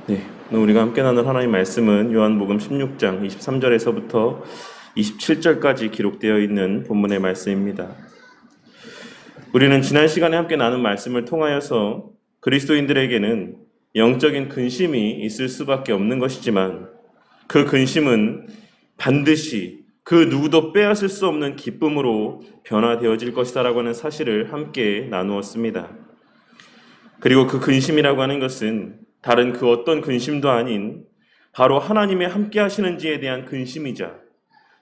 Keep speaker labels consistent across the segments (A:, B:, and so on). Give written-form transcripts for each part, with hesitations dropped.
A: 네, 오늘 우리가 함께 나눌 하나님의 말씀은 요한복음 16장 23절에서부터 27절까지 기록되어 있는 본문의 말씀입니다. 우리는 지난 시간에 함께 나눈 말씀을 통하여서 그리스도인들에게는 영적인 근심이 있을 수밖에 없는 것이지만 그 근심은 반드시 그 누구도 빼앗을 수 없는 기쁨으로 변화되어질 것이다라고 하는 사실을 함께 나누었습니다. 그리고 그 근심이라고 하는 것은 다른 그 어떤 근심도 아닌 바로 하나님의 함께 하시는지에 대한 근심이자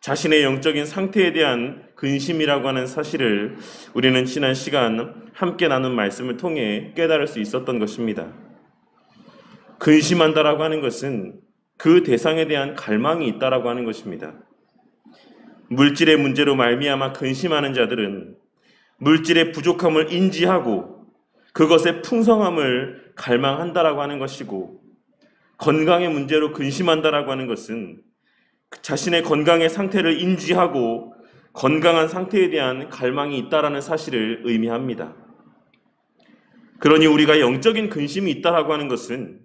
A: 자신의 영적인 상태에 대한 근심이라고 하는 사실을 우리는 지난 시간 함께 나눈 말씀을 통해 깨달을 수 있었던 것입니다. 근심한다라고 하는 것은 그 대상에 대한 갈망이 있다라고 하는 것입니다. 물질의 문제로 말미암아 근심하는 자들은 물질의 부족함을 인지하고 그것의 풍성함을 갈망한다라고 하는 것이고, 건강의 문제로 근심한다라고 하는 것은 자신의 건강의 상태를 인지하고 건강한 상태에 대한 갈망이 있다라는 사실을 의미합니다. 그러니 우리가 영적인 근심이 있다라고 하는 것은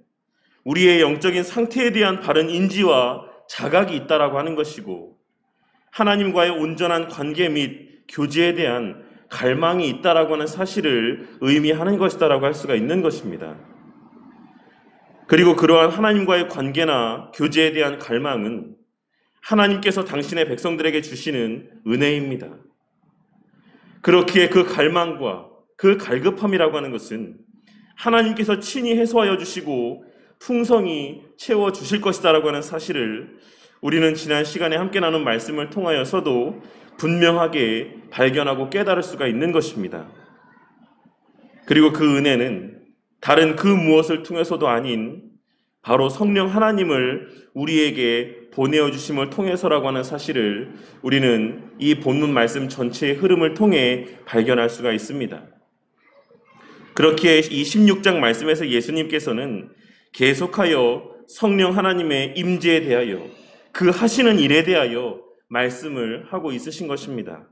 A: 우리의 영적인 상태에 대한 바른 인지와 자각이 있다라고 하는 것이고, 하나님과의 온전한 관계 및 교제에 대한 갈망이 있다라고 하는 사실을 의미하는 것이다라고 할 수가 있는 것입니다. 그리고 그러한 하나님과의 관계나 교제에 대한 갈망은 하나님께서 당신의 백성들에게 주시는 은혜입니다. 그렇기에 그 갈망과 그 갈급함이라고 하는 것은 하나님께서 친히 해소하여 주시고 풍성히 채워 주실 것이다라고 하는 사실을 우리는 지난 시간에 함께 나눈 말씀을 통하여서도 분명하게 발견하고 깨달을 수가 있는 것입니다. 그리고 그 은혜는 다른 그 무엇을 통해서도 아닌 바로 성령 하나님을 우리에게 보내어 주심을 통해서라고 하는 사실을 우리는 이 본문 말씀 전체의 흐름을 통해 발견할 수가 있습니다. 그렇기에 이 16장 말씀에서 예수님께서는 계속하여 성령 하나님의 임재에 대하여 그 하시는 일에 대하여 말씀을 하고 있으신 것입니다.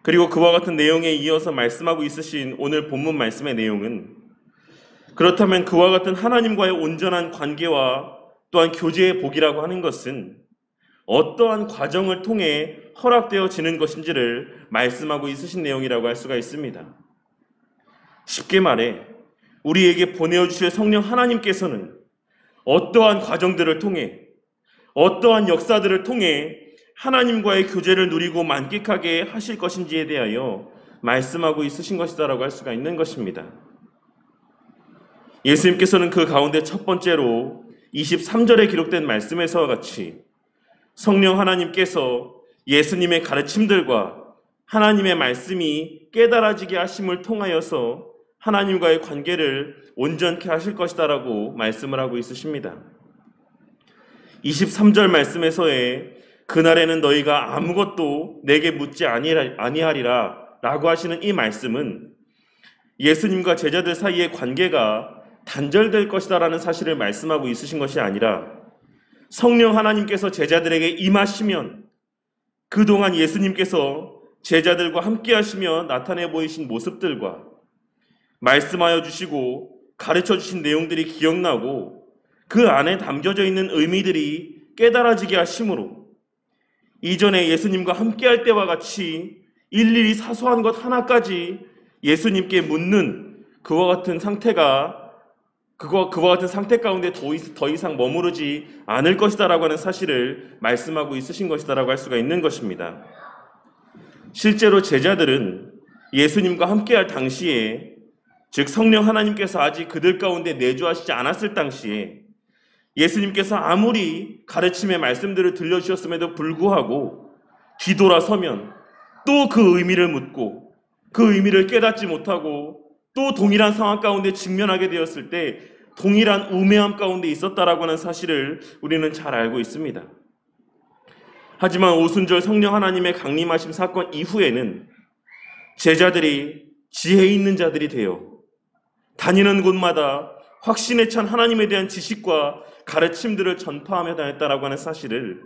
A: 그리고 그와 같은 내용에 이어서 말씀하고 있으신 오늘 본문 말씀의 내용은, 그렇다면 그와 같은 하나님과의 온전한 관계와 또한 교제의 복이라고 하는 것은 어떠한 과정을 통해 허락되어지는 것인지를 말씀하고 있으신 내용이라고 할 수가 있습니다. 쉽게 말해 우리에게 보내어주실 성령 하나님께서는 어떠한 과정들을 통해, 어떠한 역사들을 통해 하나님과의 교제를 누리고 만끽하게 하실 것인지에 대하여 말씀하고 있으신 것이다라고 할 수가 있는 것입니다. 예수님께서는 그 가운데 첫 번째로 23절에 기록된 말씀에서와 같이 성령 하나님께서 예수님의 가르침들과 하나님의 말씀이 깨달아지게 하심을 통하여서 하나님과의 관계를 온전케 하실 것이다라고 말씀을 하고 있으십니다. 23절 말씀에서의 그날에는 너희가 아무것도 내게 묻지 아니하리라 라고 하시는 이 말씀은 예수님과 제자들 사이의 관계가 단절될 것이다 라는 사실을 말씀하고 있으신 것이 아니라, 성령 하나님께서 제자들에게 임하시면 그동안 예수님께서 제자들과 함께 하시며 나타내 보이신 모습들과 말씀하여 주시고 가르쳐 주신 내용들이 기억나고 그 안에 담겨져 있는 의미들이 깨달아지게 하심으로 이전에 예수님과 함께할 때와 같이 일일이 사소한 것 하나까지 예수님께 묻는 그와 같은 상태 가운데 더 이상 머무르지 않을 것이다라고 하는 사실을 말씀하고 있으신 것이다라고 할 수가 있는 것입니다. 실제로 제자들은 예수님과 함께할 당시에, 즉 성령 하나님께서 아직 그들 가운데 내주하시지 않았을 당시에 예수님께서 아무리 가르침의 말씀들을 들려주셨음에도 불구하고 뒤돌아서면 또 그 의미를 묻고 그 의미를 깨닫지 못하고 또 동일한 상황 가운데 직면하게 되었을 때 동일한 우매함 가운데 있었다라고 하는 사실을 우리는 잘 알고 있습니다. 하지만 오순절 성령 하나님의 강림하심 사건 이후에는 제자들이 지혜 있는 자들이 되어 다니는 곳마다 확신에 찬 하나님에 대한 지식과 가르침들을 전파하며 다녔다라고 하는 사실을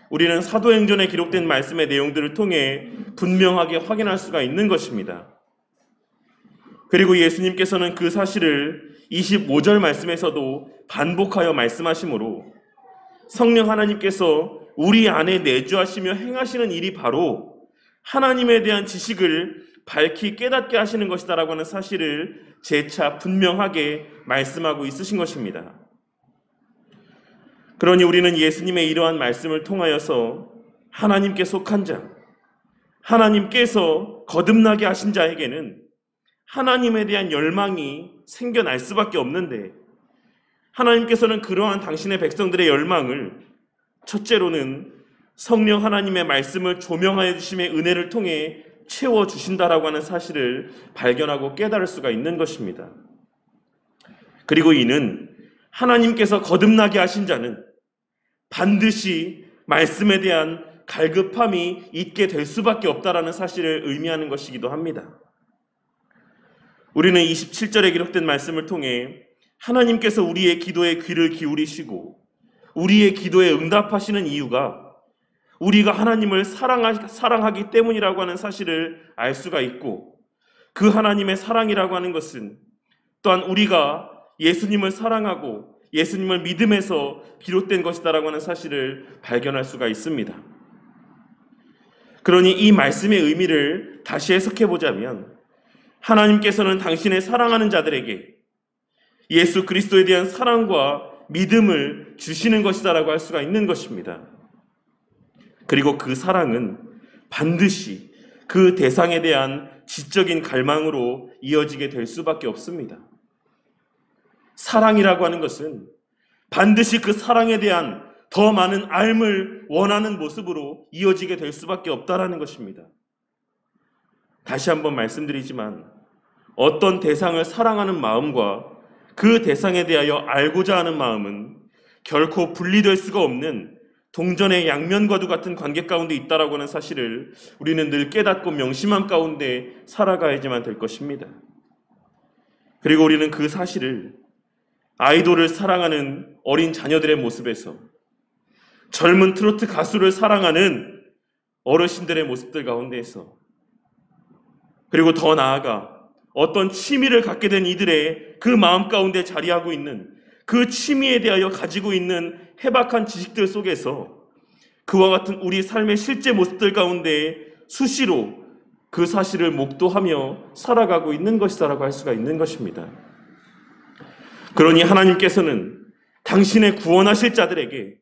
A: 우리는 사도행전에 기록된 말씀의 내용들을 통해 분명하게 확인할 수가 있는 것입니다. 그리고 예수님께서는 그 사실을 25절 말씀에서도 반복하여 말씀하시므로 성령 하나님께서 우리 안에 내주하시며 행하시는 일이 바로 하나님에 대한 지식을 밝히 깨닫게 하시는 것이다라고 하는 사실을 재차 분명하게 말씀하고 있으신 것입니다. 그러니 우리는 예수님의 이러한 말씀을 통하여서 하나님께 속한 자, 하나님께서 거듭나게 하신 자에게는 하나님에 대한 열망이 생겨날 수밖에 없는데, 하나님께서는 그러한 당신의 백성들의 열망을 첫째로는 성령 하나님의 말씀을 조명하여 주심의 은혜를 통해 채워주신다라고 하는 사실을 발견하고 깨달을 수가 있는 것입니다. 그리고 이는 하나님께서 거듭나게 하신 자는 반드시 말씀에 대한 갈급함이 있게 될 수밖에 없다라는 사실을 의미하는 것이기도 합니다. 우리는 27절에 기록된 말씀을 통해 하나님께서 우리의 기도에 귀를 기울이시고 우리의 기도에 응답하시는 이유가 우리가 하나님을 사랑하기 때문이라고 하는 사실을 알 수가 있고, 그 하나님의 사랑이라고 하는 것은 또한 우리가 예수님을 사랑하고 예수님을 믿음에서 비롯된 것이다라고 하는 사실을 발견할 수가 있습니다. 그러니 이 말씀의 의미를 다시 해석해 보자면, 하나님께서는 당신의 사랑하는 자들에게 예수 그리스도에 대한 사랑과 믿음을 주시는 것이다라고 할 수가 있는 것입니다. 그리고 그 사랑은 반드시 그 대상에 대한 지적인 갈망으로 이어지게 될 수밖에 없습니다. 사랑이라고 하는 것은 반드시 그 사랑에 대한 더 많은 알을 원하는 모습으로 이어지게 될 수밖에 없다라는 것입니다. 다시 한번 말씀드리지만, 어떤 대상을 사랑하는 마음과 그 대상에 대하여 알고자 하는 마음은 결코 분리될 수가 없는 동전의 양면과도 같은 관계 가운데 있다라고 하는 사실을 우리는 늘 깨닫고 명심함 가운데 살아가야지만 될 것입니다. 그리고 우리는 그 사실을 아이돌을 사랑하는 어린 자녀들의 모습에서, 젊은 트로트 가수를 사랑하는 어르신들의 모습들 가운데에서, 그리고 더 나아가 어떤 취미를 갖게 된 이들의 그 마음 가운데 자리하고 있는 그 취미에 대하여 가지고 있는 해박한 지식들 속에서 그와 같은 우리 삶의 실제 모습들 가운데 수시로 그 사실을 목도하며 살아가고 있는 것이다라고 할 수가 있는 것입니다. 그러니 하나님께서는 당신의 구원하실 자들에게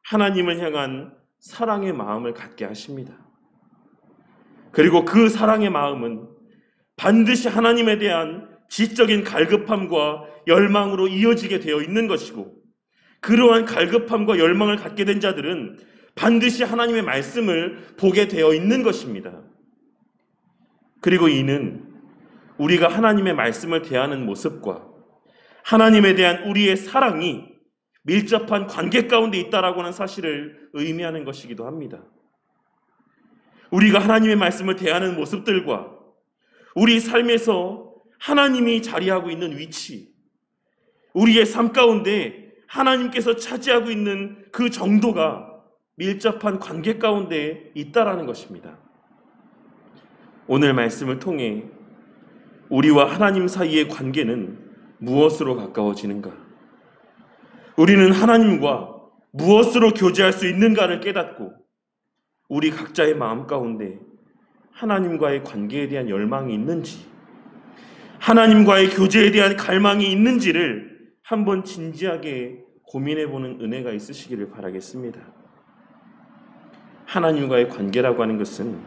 A: 하나님을 향한 사랑의 마음을 갖게 하십니다. 그리고 그 사랑의 마음은 반드시 하나님에 대한 지적인 갈급함과 열망으로 이어지게 되어 있는 것이고, 그러한 갈급함과 열망을 갖게 된 자들은 반드시 하나님의 말씀을 보게 되어 있는 것입니다. 그리고 이는 우리가 하나님의 말씀을 대하는 모습과 하나님에 대한 우리의 사랑이 밀접한 관계 가운데 있다라고 하는 사실을 의미하는 것이기도 합니다. 우리가 하나님의 말씀을 대하는 모습들과 우리 삶에서 하나님이 자리하고 있는 위치, 우리의 삶 가운데 하나님께서 차지하고 있는 그 정도가 밀접한 관계 가운데 있다라는 것입니다. 오늘 말씀을 통해 우리와 하나님 사이의 관계는 무엇으로 가까워지는가? 우리는 하나님과 무엇으로 교제할 수 있는가를 깨닫고 우리 각자의 마음 가운데 하나님과의 관계에 대한 열망이 있는지, 하나님과의 교제에 대한 갈망이 있는지를 한번 진지하게 고민해보는 은혜가 있으시기를 바라겠습니다. 하나님과의 관계라고 하는 것은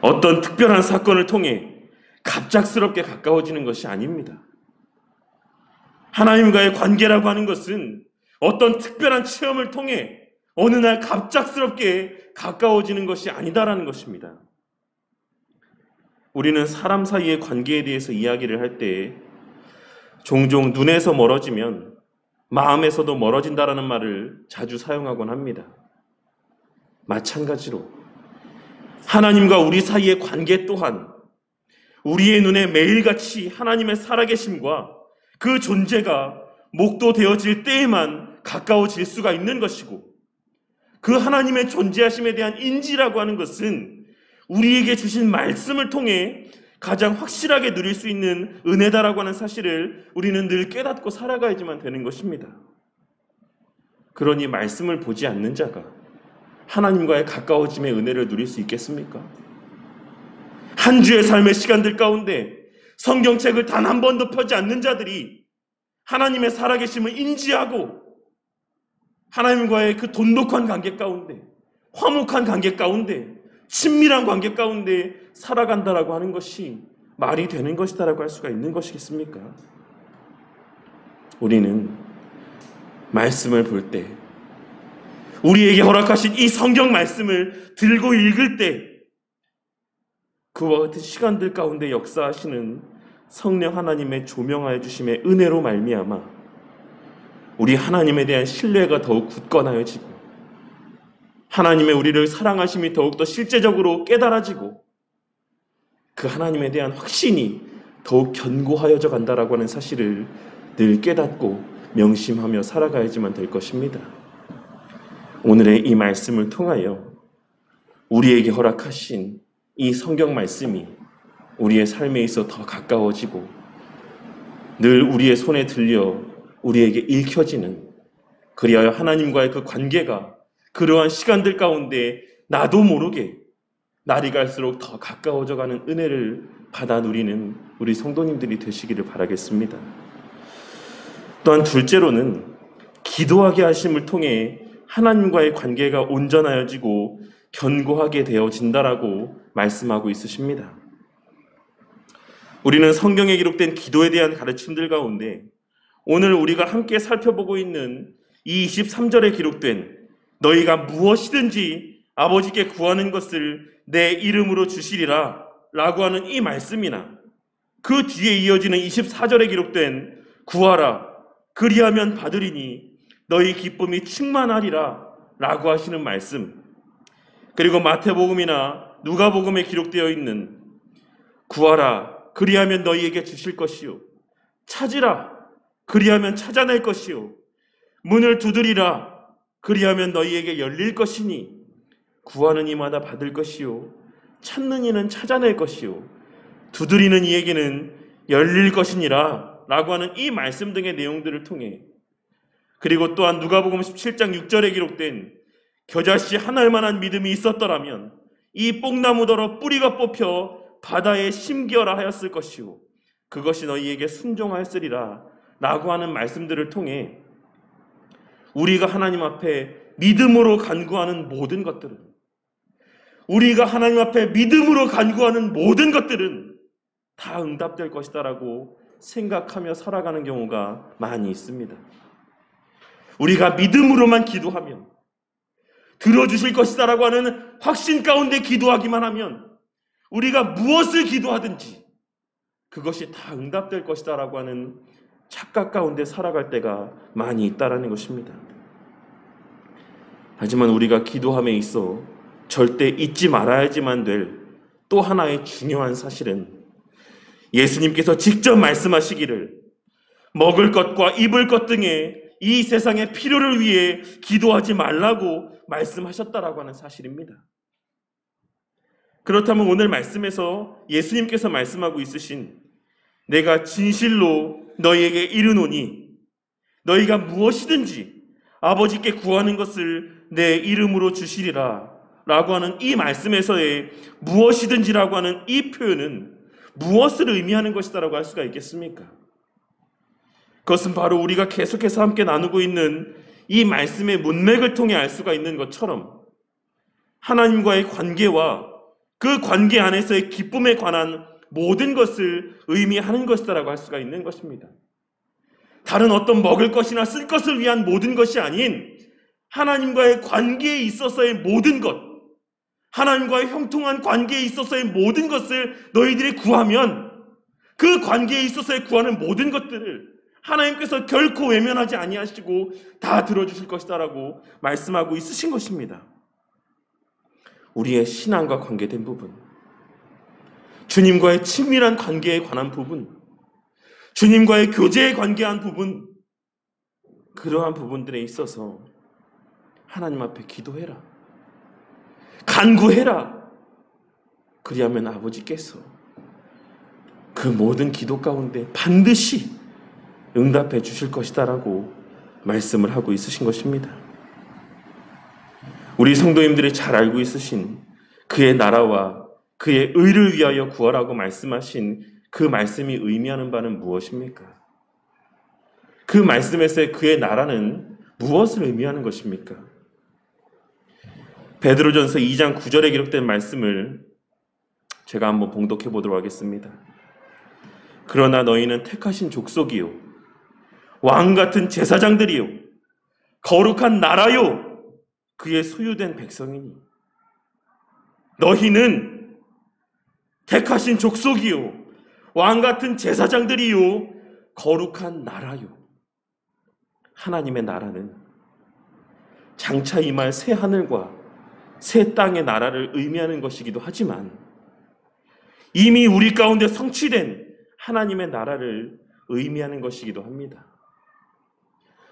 A: 어떤 특별한 사건을 통해 갑작스럽게 가까워지는 것이 아닙니다. 하나님과의 관계라고 하는 것은 어떤 특별한 체험을 통해 어느 날 갑작스럽게 가까워지는 것이 아니다라는 것입니다. 우리는 사람 사이의 관계에 대해서 이야기를 할 때 종종 눈에서 멀어지면 마음에서도 멀어진다라는 말을 자주 사용하곤 합니다. 마찬가지로 하나님과 우리 사이의 관계 또한 우리의 눈에 매일같이 하나님의 살아계심과 그 존재가 목도되어질 때에만 가까워질 수가 있는 것이고, 그 하나님의 존재하심에 대한 인지라고 하는 것은 우리에게 주신 말씀을 통해 가장 확실하게 누릴 수 있는 은혜다라고 하는 사실을 우리는 늘 깨닫고 살아가야지만 되는 것입니다. 그러니 말씀을 보지 않는 자가 하나님과의 가까워짐의 은혜를 누릴 수 있겠습니까? 한 주의 삶의 시간들 가운데 성경책을 단 한 번도 펴지 않는 자들이 하나님의 살아계심을 인지하고 하나님과의 그 돈독한 관계 가운데, 화목한 관계 가운데, 친밀한 관계 가운데 살아간다라고 하는 것이 말이 되는 것이다라고 할 수가 있는 것이겠습니까? 우리는 말씀을 볼 때, 우리에게 허락하신 이 성경 말씀을 들고 읽을 때 그와 같은 시간들 가운데 역사하시는 성령 하나님의 조명하여 주심의 은혜로 말미암아 우리 하나님에 대한 신뢰가 더욱 굳건하여지고 하나님의 우리를 사랑하심이 더욱더 실제적으로 깨달아지고 그 하나님에 대한 확신이 더욱 견고하여져 간다라고 하는 사실을 늘 깨닫고 명심하며 살아가야지만 될 것입니다. 오늘의 이 말씀을 통하여 우리에게 허락하신 이 성경 말씀이 우리의 삶에 있어 더 가까워지고 늘 우리의 손에 들려 우리에게 읽혀지는, 그리하여 하나님과의 그 관계가 그러한 시간들 가운데 나도 모르게 날이 갈수록 더 가까워져 가는 은혜를 받아 누리는 우리 성도님들이 되시기를 바라겠습니다. 또한 둘째로는 기도하게 하심을 통해 하나님과의 관계가 온전하여지고 견고하게 되어진다라고 말씀하고 있으십니다. 우리는 성경에 기록된 기도에 대한 가르침들 가운데 오늘 우리가 함께 살펴보고 있는 이 23절에 기록된 너희가 무엇이든지 아버지께 구하는 것을 내 이름으로 주시리라 라고 하는 이 말씀이나 그 뒤에 이어지는 24절에 기록된 구하라 그리하면 받으리니 너희 기쁨이 충만하리라 라고 하시는 말씀, 그리고 마태복음이나 누가복음에 기록되어 있는 구하라 그리하면 너희에게 주실 것이요 찾으라 그리하면 찾아낼 것이요 문을 두드리라 그리하면 너희에게 열릴 것이니 구하는 이마다 받을 것이요 찾는 이는 찾아낼 것이요 두드리는 이에게는 열릴 것이니라 라고 하는 이 말씀 등의 내용들을 통해, 그리고 또한 누가복음 17장 6절에 기록된 겨자씨 한 알만한 믿음이 있었더라면 이 뽕나무더러 뿌리가 뽑혀 바다에 심기어라 하였을 것이요 그것이 너희에게 순종하였으리라 라고 하는 말씀들을 통해 우리가 하나님 앞에 믿음으로 간구하는 모든 것들은, 우리가 하나님 앞에 믿음으로 간구하는 모든 것들은 다 응답될 것이다라고 생각하며 살아가는 경우가 많이 있습니다. 우리가 믿음으로만 기도하면, 들어주실 것이다라고 하는 확신 가운데 기도하기만 하면 우리가 무엇을 기도하든지 그것이 다 응답될 것이다라고 하는 착각 가운데 살아갈 때가 많이 있다라는 것입니다. 하지만 우리가 기도함에 있어 절대 잊지 말아야지만 될 또 하나의 중요한 사실은 예수님께서 직접 말씀하시기를 먹을 것과 입을 것 등의 이 세상의 필요를 위해 기도하지 말라고 말씀하셨다라고 하는 사실입니다. 그렇다면 오늘 말씀에서 예수님께서 말씀하고 있으신 내가 진실로 너희에게 이르노니 너희가 무엇이든지 아버지께 구하는 것을 내 이름으로 주시리라 라고 하는 이 말씀에서의 무엇이든지라고 하는 이 표현은 무엇을 의미하는 것이다라고 할 수가 있겠습니까? 그것은 바로 우리가 계속해서 함께 나누고 있는 이 말씀의 문맥을 통해 알 수가 있는 것처럼 하나님과의 관계와 그 관계 안에서의 기쁨에 관한 모든 것을 의미하는 것이다라고 할 수가 있는 것입니다. 다른 어떤 먹을 것이나 쓸 것을 위한 모든 것이 아닌 하나님과의 관계에 있어서의 모든 것, 하나님과의 형통한 관계에 있어서의 모든 것을 너희들이 구하면 그 관계에 있어서의 구하는 모든 것들을 하나님께서 결코 외면하지 아니하시고 다 들어주실 것이다라고 말씀하고 있으신 것입니다. 우리의 신앙과 관계된 부분, 주님과의 친밀한 관계에 관한 부분, 주님과의 교제에 관계한 부분, 그러한 부분들에 있어서 하나님 앞에 기도해라. 간구해라. 그리하면 아버지께서 그 모든 기도 가운데 반드시 응답해 주실 것이다라고 말씀을 하고 있으신 것입니다. 우리 성도님들이 잘 알고 있으신 그의 나라와 그의 의를 위하여 구하라고 말씀하신 그 말씀이 의미하는 바는 무엇입니까? 그 말씀에서의 그의 나라는 무엇을 의미하는 것입니까? 베드로전서 2장 9절에 기록된 말씀을 제가 한번 봉독해 보도록 하겠습니다. 그러나 너희는 택하신 족속이요 왕 같은 제사장들이요 거룩한 나라요 그의 소유된 백성이니 너희는 택하신 족속이요 왕 같은 제사장들이요 거룩한 나라요. 하나님의 나라는 장차 임할 새 하늘과 새 땅의 나라를 의미하는 것이기도 하지만 이미 우리 가운데 성취된 하나님의 나라를 의미하는 것이기도 합니다.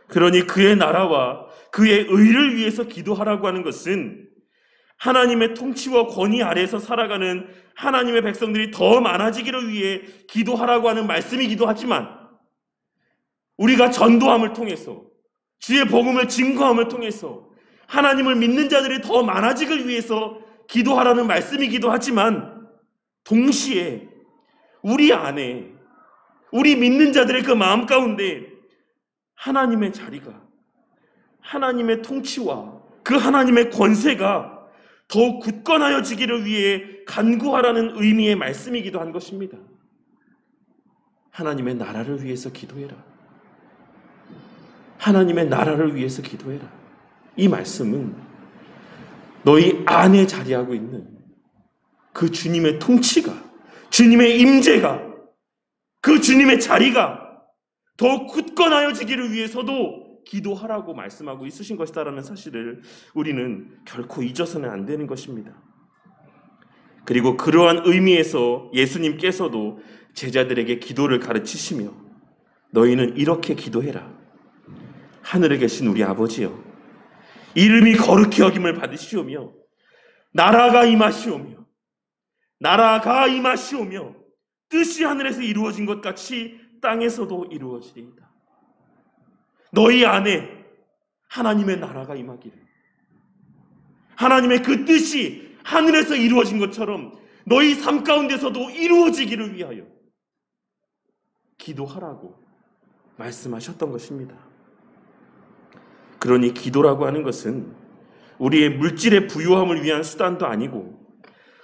A: 그러니 그의 나라와 그의 의를 위해서 기도하라고 하는 것은 하나님의 통치와 권위 아래에서 살아가는 하나님의 백성들이 더 많아지기를 위해 기도하라고 하는 말씀이기도 하지만 우리가 전도함을 통해서 주의 복음을 증거함을 통해서 하나님을 믿는 자들이 더 많아지기 위해서 기도하라는 말씀이기도 하지만 동시에 우리 안에 우리 믿는 자들의 그 마음 가운데 하나님의 자리가 하나님의 통치와 그 하나님의 권세가 더욱 굳건하여지기를 위해 간구하라는 의미의 말씀이기도 한 것입니다. 하나님의 나라를 위해서 기도해라. 하나님의 나라를 위해서 기도해라. 이 말씀은 너희 안에 자리하고 있는 그 주님의 통치가, 주님의 임재가, 그 주님의 자리가 더욱 굳건하여지기를 위해서도 기도하라고 말씀하고 있으신 것이다라는 사실을 우리는 결코 잊어서는 안 되는 것입니다. 그리고 그러한 의미에서 예수님께서도 제자들에게 기도를 가르치시며 너희는 이렇게 기도해라. 하늘에 계신 우리 아버지여, 이름이 거룩히 여김을 받으시오며 나라가 임하시오며 뜻이 하늘에서 이루어진 것 같이 땅에서도 이루어지리이다. 너희 안에 하나님의 나라가 임하기를, 하나님의 그 뜻이 하늘에서 이루어진 것처럼 너희 삶 가운데서도 이루어지기를 위하여 기도하라고 말씀하셨던 것입니다. 그러니 기도라고 하는 것은 우리의 물질의 부유함을 위한 수단도 아니고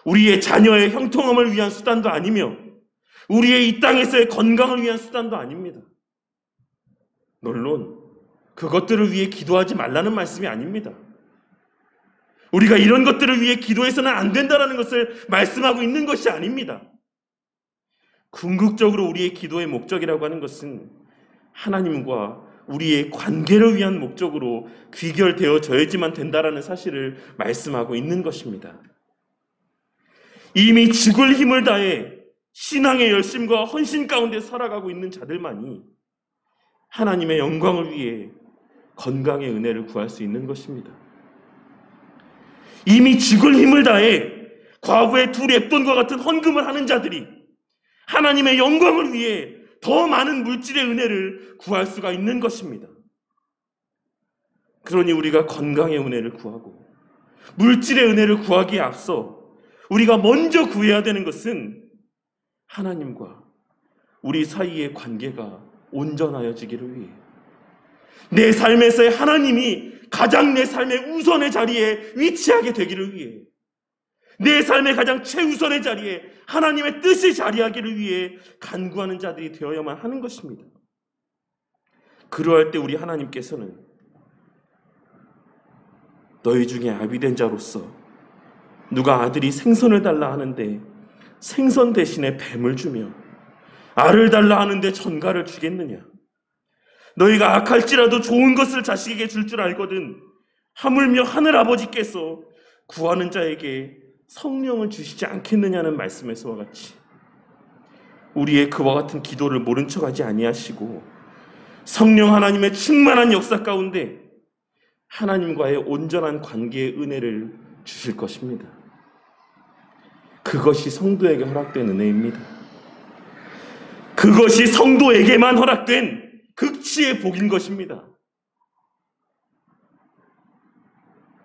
A: 우리의 자녀의 형통함을 위한 수단도 아니며 우리의 이 땅에서의 건강을 위한 수단도 아닙니다. 물론 그것들을 위해 기도하지 말라는 말씀이 아닙니다. 우리가 이런 것들을 위해 기도해서는 안 된다는 것을 말씀하고 있는 것이 아닙니다. 궁극적으로 우리의 기도의 목적이라고 하는 것은 하나님과 우리의 관계를 위한 목적으로 귀결되어져야지만 된다는 사실을 말씀하고 있는 것입니다. 이미 죽을 힘을 다해 신앙의 열심과 헌신 가운데 살아가고 있는 자들만이 하나님의 영광을 위해 건강의 은혜를 구할 수 있는 것입니다. 이미 죽을 힘을 다해 과거의 두 랩돈과 같은 헌금을 하는 자들이 하나님의 영광을 위해 더 많은 물질의 은혜를 구할 수가 있는 것입니다. 그러니 우리가 건강의 은혜를 구하고 물질의 은혜를 구하기에 앞서 우리가 먼저 구해야 되는 것은 하나님과 우리 사이의 관계가 온전하여지기를 위해, 내 삶에서의 하나님이 가장 내 삶의 우선의 자리에 위치하게 되기를 위해, 내 삶의 가장 최우선의 자리에 하나님의 뜻이 자리하기를 위해 간구하는 자들이 되어야만 하는 것입니다. 그러할 때 우리 하나님께서는 너희 중에 아비된 자로서 누가 아들이 생선을 달라 하는데 생선 대신에 뱀을 주며 알을 달라 하는데 전갈을 주겠느냐? 너희가 악할지라도 좋은 것을 자식에게 줄 줄 알거든 하물며 하늘아버지께서 구하는 자에게 성령을 주시지 않겠느냐는 말씀에서와 같이 우리의 그와 같은 기도를 모른 척하지 아니하시고 성령 하나님의 충만한 역사 가운데 하나님과의 온전한 관계의 은혜를 주실 것입니다. 그것이 성도에게 허락된 은혜입니다. 그것이 성도에게만 허락된 극치의 복인 것입니다.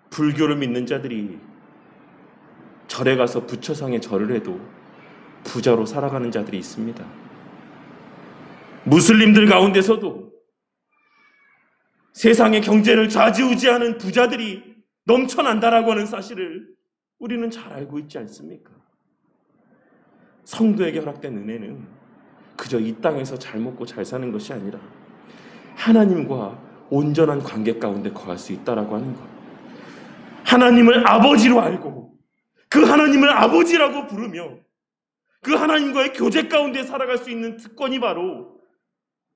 A: 불교를 믿는 자들이 절에 가서 부처상에 절을 해도 부자로 살아가는 자들이 있습니다. 무슬림들 가운데서도 세상의 경제를 좌지우지하는 부자들이 넘쳐난다라고 하는 사실을 우리는 잘 알고 있지 않습니까? 성도에게 허락된 은혜는 그저 이 땅에서 잘 먹고 잘 사는 것이 아니라 하나님과 온전한 관계 가운데 거할 수 있다라고 하는 것. 하나님을 아버지로 알고 그 하나님을 아버지라고 부르며 그 하나님과의 교제 가운데 살아갈 수 있는 특권이 바로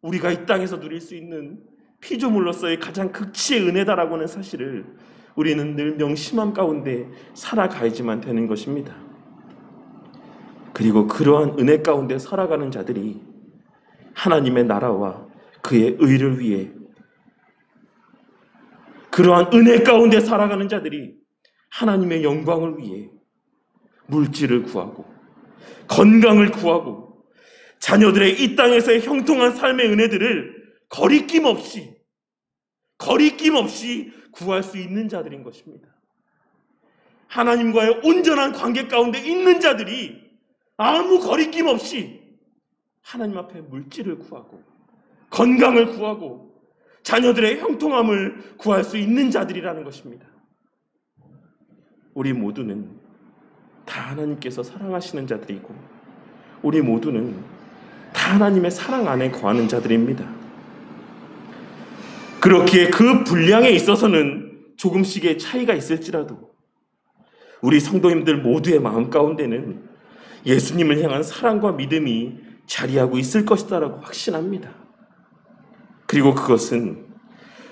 A: 우리가 이 땅에서 누릴 수 있는 피조물로서의 가장 극치의 은혜다라고 하는 사실을 우리는 늘 명심함 가운데 살아가야지만 되는 것입니다. 그리고 그러한 은혜 가운데 살아가는 자들이 하나님의 나라와 그의 의를 위해, 그러한 은혜 가운데 살아가는 자들이 하나님의 영광을 위해 물질을 구하고 건강을 구하고 자녀들의 이 땅에서의 형통한 삶의 은혜들을 거리낌 없이 구할 수 있는 자들인 것입니다. 하나님과의 온전한 관계 가운데 있는 자들이 아무 거리낌 없이 하나님 앞에 물질을 구하고 건강을 구하고 자녀들의 형통함을 구할 수 있는 자들이라는 것입니다. 우리 모두는 다 하나님께서 사랑하시는 자들이고 우리 모두는 다 하나님의 사랑 안에 거하는 자들입니다. 그렇기에 그 분량에 있어서는 조금씩의 차이가 있을지라도 우리 성도님들 모두의 마음 가운데는 예수님을 향한 사랑과 믿음이 자리하고 있을 것이다라고 확신합니다. 그리고 그것은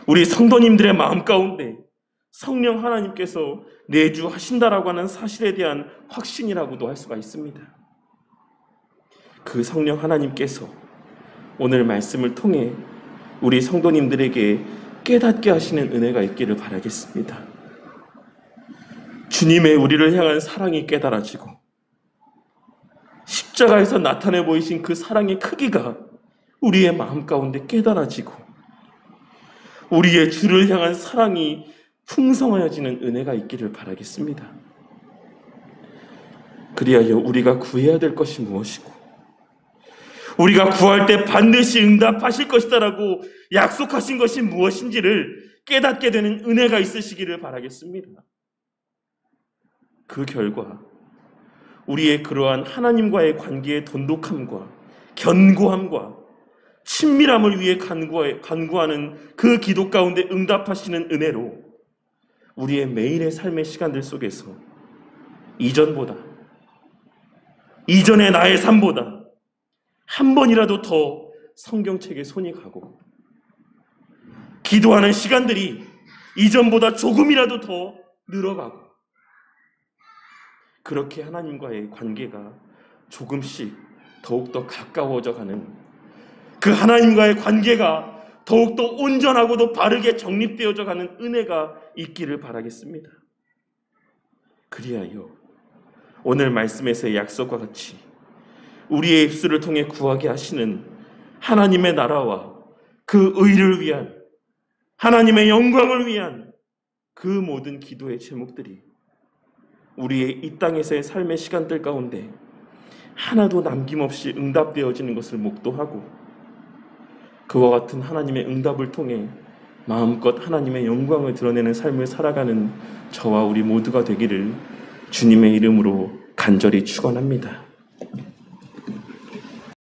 A: 우리 성도님들의 마음 가운데 성령 하나님께서 내주하신다라고 하는 사실에 대한 확신이라고도 할 수가 있습니다. 그 성령 하나님께서 오늘 말씀을 통해 우리 성도님들에게 깨닫게 하시는 은혜가 있기를 바라겠습니다. 주님의 우리를 향한 사랑이 깨달아지고 십자가에서 나타내 보이신 그 사랑의 크기가 우리의 마음 가운데 깨달아지고 우리의 주를 향한 사랑이 풍성하여지는 은혜가 있기를 바라겠습니다. 그리하여 우리가 구해야 될 것이 무엇이고 우리가 구할 때 반드시 응답하실 것이다라고 약속하신 것이 무엇인지를 깨닫게 되는 은혜가 있으시기를 바라겠습니다. 그 결과 우리의 그러한 하나님과의 관계의 돈독함과 견고함과 친밀함을 위해 간구하는 그 기도 가운데 응답하시는 은혜로 우리의 매일의 삶의 시간들 속에서 이전의 나의 삶보다 한 번이라도 더 성경책에 손이 가고 기도하는 시간들이 이전보다 조금이라도 더 늘어가고 그렇게 하나님과의 관계가 조금씩 더욱더 가까워져 가는 그 하나님과의 관계가 더욱더 온전하고도 바르게 정립되어져 가는 은혜가 있기를 바라겠습니다. 그리하여 오늘 말씀에서의 약속과 같이 우리의 입술을 통해 구하게 하시는 하나님의 나라와 그 의를 위한 하나님의 영광을 위한 그 모든 기도의 제목들이 우리의 이 땅에서의 삶의 시간들 가운데 하나도 남김없이 응답되어지는 것을 목도하고 그와 같은 하나님의 응답을 통해 마음껏 하나님의 영광을 드러내는 삶을 살아가는 저와 우리 모두가 되기를 주님의 이름으로 간절히 축원합니다.